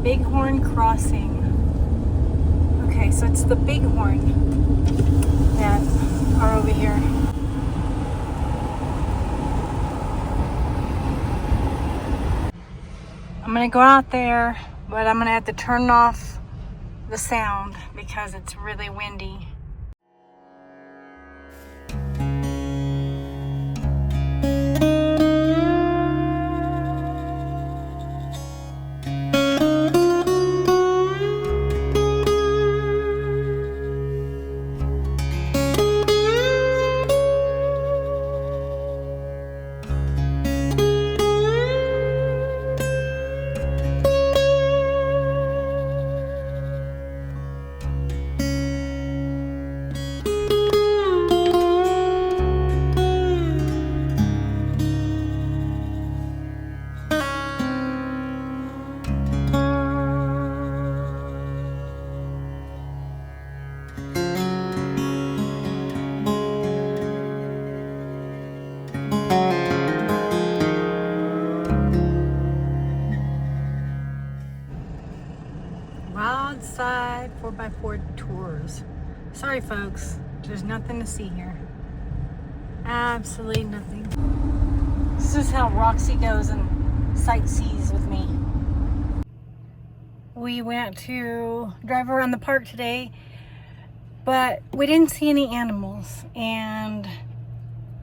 Bighorn Crossing. Okay, so it's the Bighorn that are over here. I'm gonna go out there, but I'm gonna have to turn off the sound because it's really windy. Side 4x4 tours. Sorry folks, there's nothing to see here. Absolutely nothing. This is how Roxy goes and sightsees with me. We went to drive around the park today, but we didn't see any animals and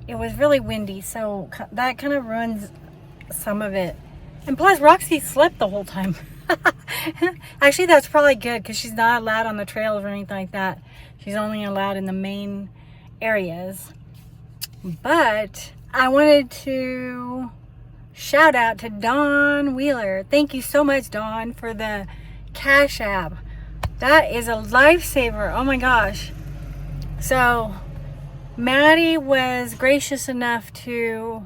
it was really windy, so that kind of ruins some of it. And plus Roxy slept the whole time. Actually, that's probably good because she's not allowed on the trails or anything like that. She's only allowed in the main areas. But I wanted to shout out to Dawn Wheeler. Thank you so much, Dawn, for the Cash App. That is a lifesaver. Oh my gosh. So Maddie was gracious enough to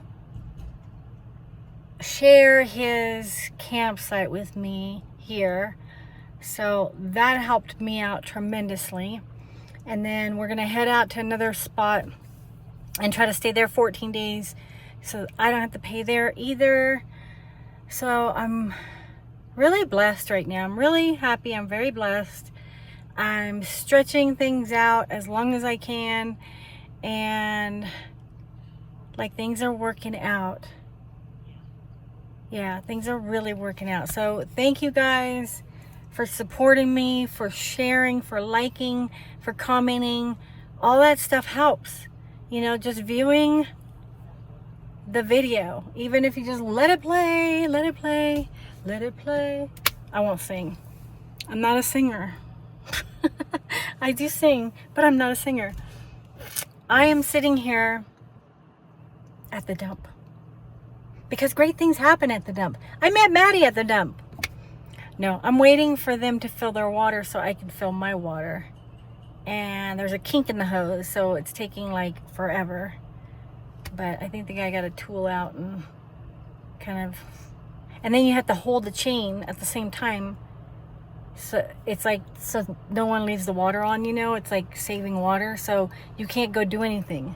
share his campsite with me here, so that helped me out tremendously. And then we're gonna head out to another spot and try to stay there 14 days so I don't have to pay there either. So I'm really blessed right now. I'm really happy. I'm very blessed. I'm stretching things out as long as I can, and like things are working out. Yeah, things are really working out. So thank you guys for supporting me, for sharing, for liking, for commenting. All that stuff helps. You know, just viewing the video. Even if you just let it play, let it play, let it play. I won't sing. I'm not a singer. I do sing, but I'm not a singer. I am sitting here at the dump, because great things happen at the dump. I met Maddie at the dump. No, I'm waiting for them to fill their water so I can fill my water. And there's a kink in the hose, so it's taking like forever. But I think the guy got a tool out and kind of... And then you have to hold the chain at the same time. So it's like, so no one leaves the water on, you know? It's like saving water, so you can't go do anything.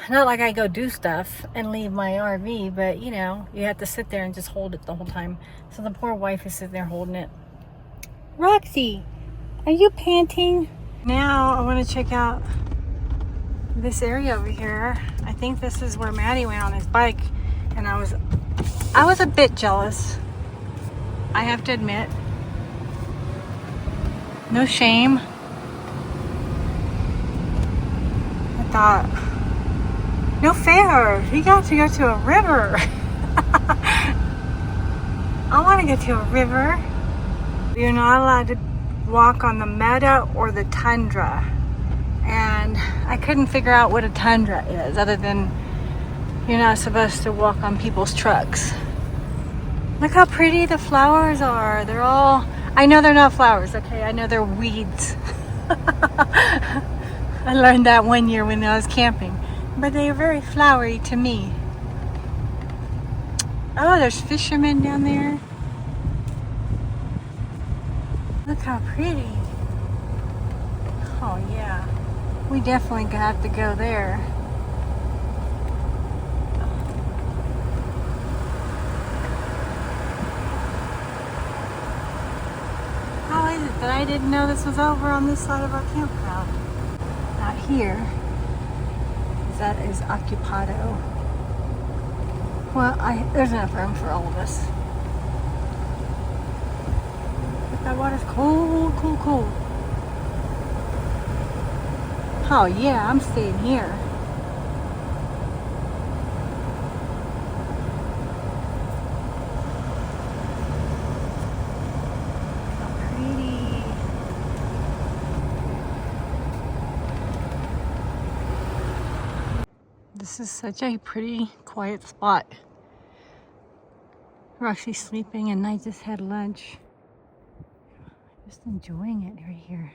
Not like I go do stuff and leave my RV, but you know, you have to sit there and just hold it the whole time. So the poor wife is sitting there holding it. Roxy, are you panting? Now I want to check out this area over here. I think this is where Maddie went on his bike, and I was a bit jealous, I have to admit. No shame. I thought, no fair, he got to go to a river. I want to get to a river. You're not allowed to walk on the meadow or the tundra. And I couldn't figure out what a tundra is, other than you're not supposed to walk on people's trucks. Look how pretty the flowers are. They're all, I know they're not flowers, okay? I know they're weeds. I learned that one year when I was camping. But they are very flowery to me. Oh, there's fishermen down there. Look how pretty. Oh yeah, we definitely have to go there. that I didn't know this was over on this side of our campground. Out here, that is Occupado. Well, there's enough room for all of us. But that water's cold, cold, cold. Oh yeah, I'm staying here. This is such a pretty, quiet spot. Roxy's sleeping and I just had lunch. Just enjoying it right here.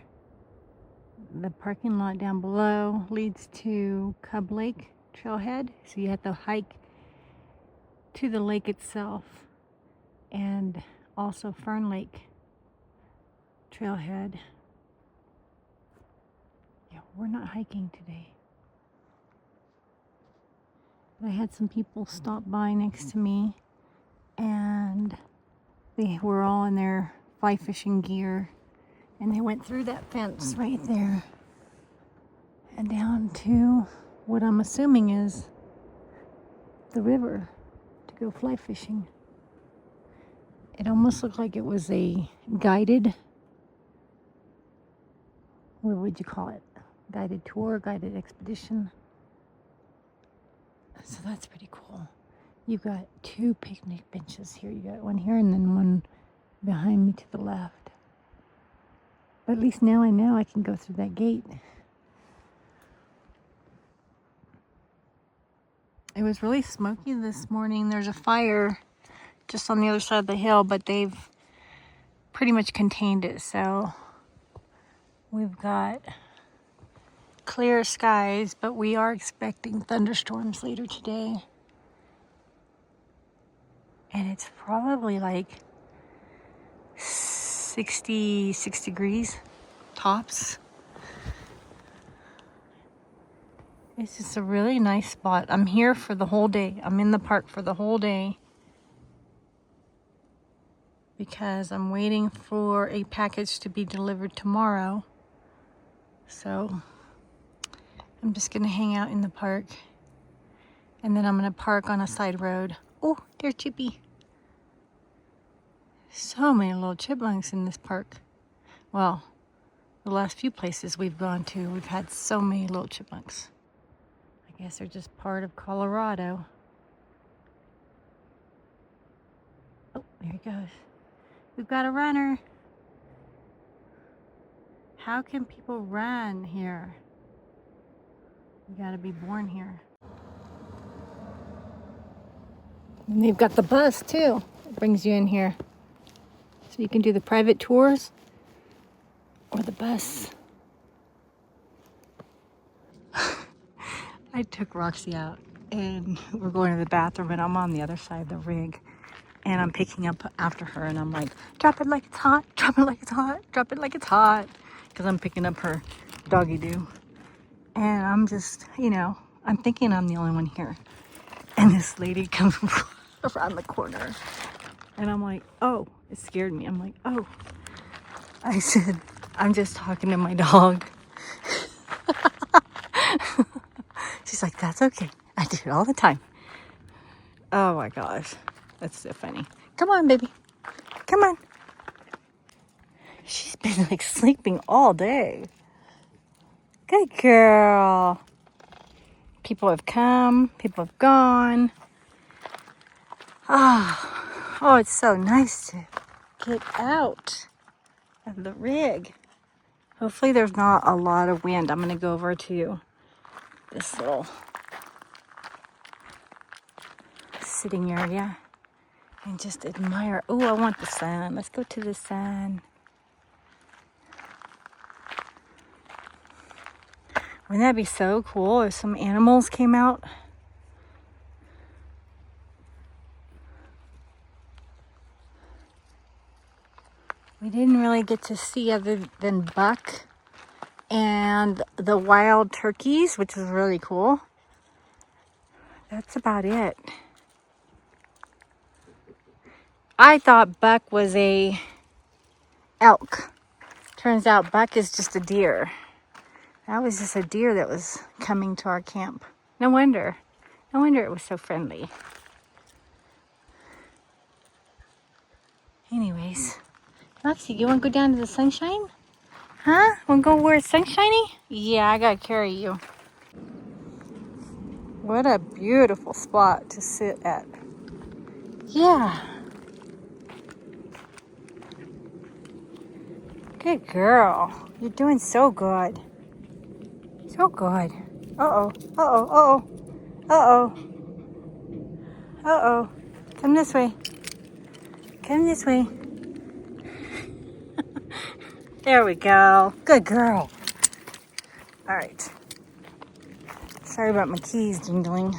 The parking lot down below leads to Cub Lake Trailhead. So you have to hike to the lake itself. And also Fern Lake Trailhead. Yeah, we're not hiking today. I had some people stop by next to me and they were all in their fly fishing gear and they went through that fence right there and down to what I'm assuming is the river to go fly fishing. It almost looked like it was a guided, what would you call it? Guided tour, guided expedition. So that's pretty cool. You've got 2 picnic benches here. You got one here and then one behind me to the left. But at least now I know I can go through that gate. It was really smoky this morning. There's a fire just on the other side of the hill, but they've pretty much contained it. So we've got clear skies, but we are expecting thunderstorms later today. And it's probably like 66 degrees tops. It's just a really nice spot. I'm here for the whole day. I'm in the park for the whole day because I'm waiting for a package to be delivered tomorrow. So I'm just gonna hang out in the park and then I'm gonna park on a side road. Oh, there's Chippy. So many little chipmunks in this park. Well, the last few places we've gone to, we've had so many little chipmunks. I guess they're just part of Colorado. Oh, there he goes. We've got a runner. How can people run here? You gotta be born here. And they've got the bus too. It brings you in here. So you can do the private tours or the bus. I took Roxy out and we're going to the bathroom and I'm on the other side of the rig and I'm picking up after her and I'm like, drop it like it's hot, drop it like it's hot, drop it like it's hot. Because I'm picking up her doggy doo. And I'm just, you know, I'm thinking I'm the only one here. And this lady comes around the corner and I'm like, oh, it scared me. I'm like, oh. I said, I'm just talking to my dog. She's like, that's okay. I do it all the time. Oh my gosh. That's so funny. Come on, baby. Come on. She's been like sleeping all day. Good girl. People have come. People have gone. Oh, it's so nice to get out of the rig. Hopefully there's not a lot of wind. I'm going to go over to this little sitting area and just admire. Oh, I want the sun. Let's go to the sun. Wouldn't that be so cool if some animals came out? We didn't really get to see other than buck and the wild turkeys, which was really cool. That's about it. I thought buck was a elk, Turns out Buck is just a deer. That was just a deer that was coming to our camp. No wonder. No wonder it was so friendly. Anyways, Roxy, you want to go down to the sunshine? Huh? Want to go where it's sunshiny? Yeah, I gotta carry you. What a beautiful spot to sit at. Yeah. Good girl. You're doing so good. So good. Uh-oh. Uh-oh. Uh-oh. Uh-oh. Uh-oh. Come this way. Come this way. There we go. Good girl. All right. Sorry about my keys jingling.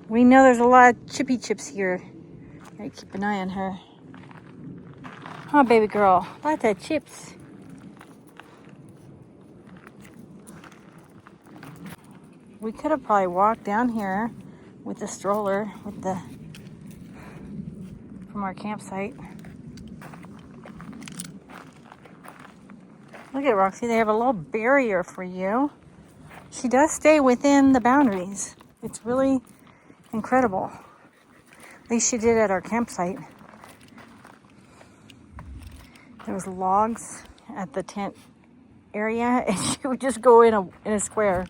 We know there's a lot of chippy chips here. Gotta keep an eye on her. Oh, baby girl. Lots of chips. We could have probably walked down here with the stroller from our campsite. Look at Roxy, they have a little barrier for you. She does stay within the boundaries. It's really incredible. At least she did at our campsite. There was logs at the tent area, and she would just go in a square.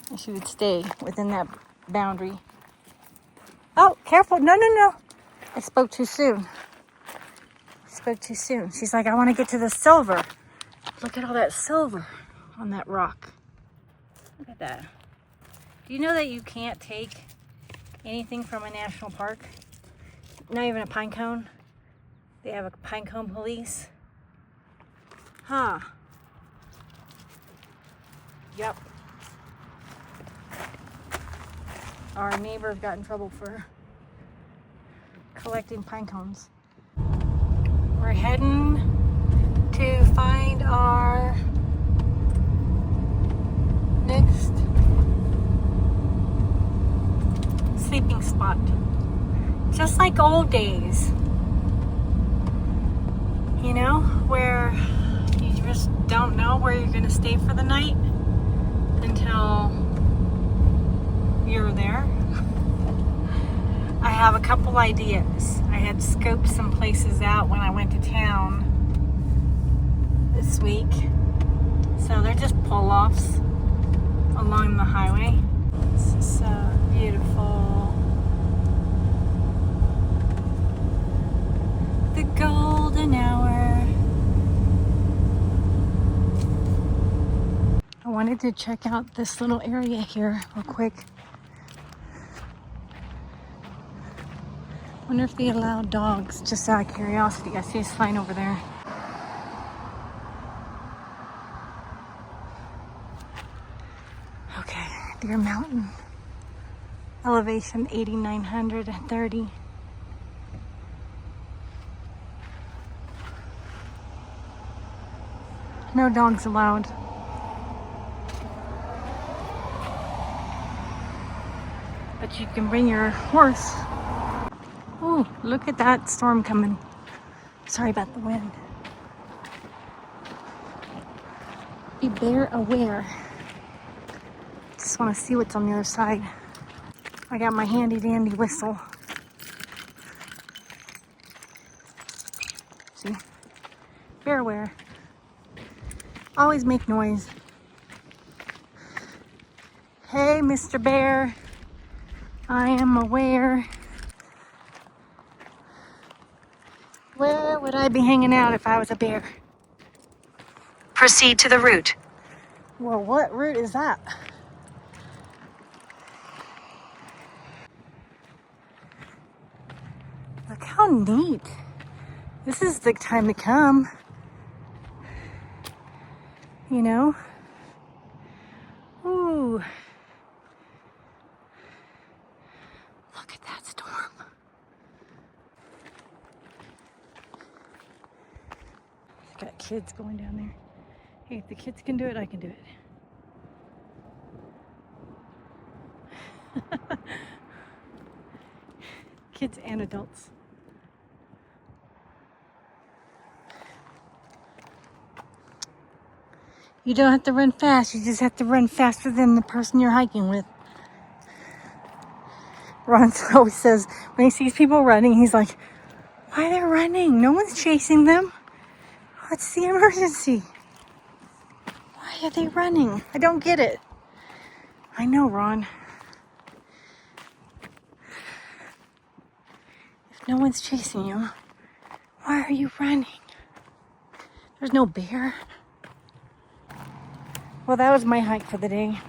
And she would stay within that boundary. Oh, careful. No, no, no. I spoke too soon. She's like, I want to get to the silver. Look at all that silver on that rock. Look at that. Do you know that you can't take anything from a national park? Not even a pine cone? They have a pine cone police. Huh. Yep. Our neighbor got in trouble for collecting pine cones. We're heading to find our next sleeping spot. Just like old days, you know, where you just don't know where you're gonna stay for the night until you're there. I have a couple ideas. I had scoped some places out when I went to town this week. So they're just pull-offs along the highway. This is so beautiful. The golden hour. I wanted to check out this little area here real quick. Wonder if they allow dogs, just out of curiosity. I see a sign over there. Okay, Deer Mountain. Elevation 8,930. No dogs allowed. But you can bring your horse. Oh, look at that storm coming. Sorry about the wind. Be bear aware. Just want to see what's on the other side. I got my handy dandy whistle. See? Bear aware. Always make noise. Hey, Mr. Bear. I am aware. Where would I be hanging out if I was a bear? Proceed to the route. Well, what route is that? Look how neat. This is the time to come. You know? Ooh. Look at that storm. Got kids going down there. Hey, if the kids can do it, I can do it. Kids and adults. You don't have to run fast. You just have to run faster than the person you're hiking with. Ron always says when he sees people running, he's like, why are they running? No one's chasing them. What's the emergency? Why are they running? I don't get it. I know, Ron. If no one's chasing you, why are you running? There's no bear. Well, that was my hike for the day.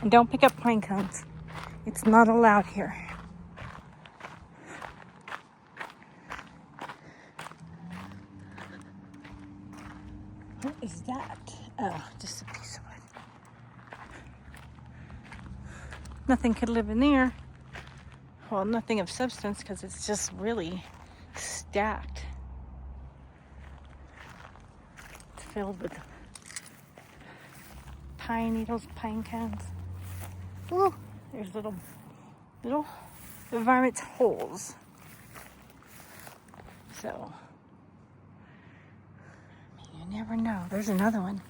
And don't pick up pine cones. It's not allowed here. What is that? Oh, just a piece of wood. Nothing could live in there. Well, nothing of substance because it's just really stacked. It's filled with pine needles, pine cones. Ooh, there's little varmints holes. So, you never know. There's another one.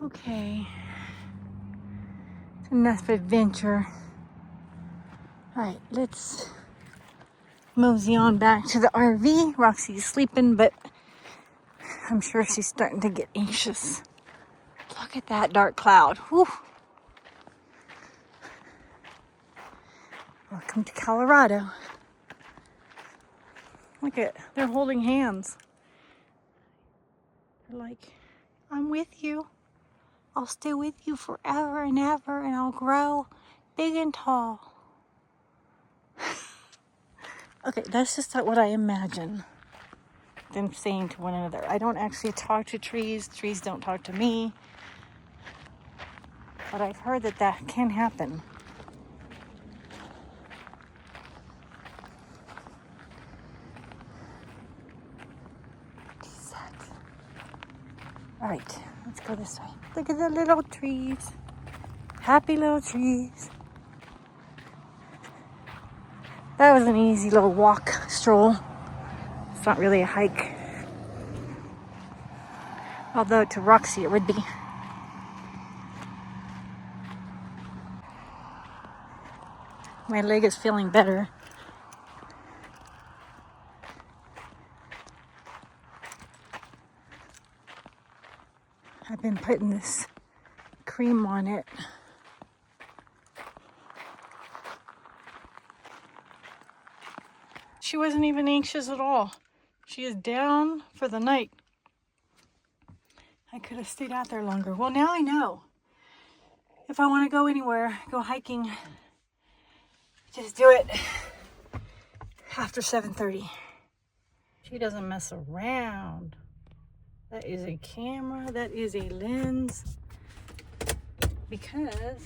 Okay. It's enough adventure. Alright, let's mosey on back to the RV. Roxy's sleeping, but I'm sure she's starting to get anxious. Look at that dark cloud. Whew. Welcome to Colorado. Look at, they're holding hands. They're like, I'm with you. I'll stay with you forever and ever, and I'll grow big and tall. Okay, that's just what I imagine them saying to one another. I don't actually talk to trees. Trees don't talk to me. But I've heard that that can happen. All right, let's go this way. Look at the little trees. Happy little trees. That was an easy little walk, stroll. It's not really a hike. Although to Roxy it would be. My leg is feeling better. I've been putting this cream on it. She wasn't even anxious at all. She is down for the night. I could have stayed out there longer. Well, now I know. If I want to go anywhere, go hiking, just do it after 7:30. She doesn't mess around. That is a camera. That is a lens. Because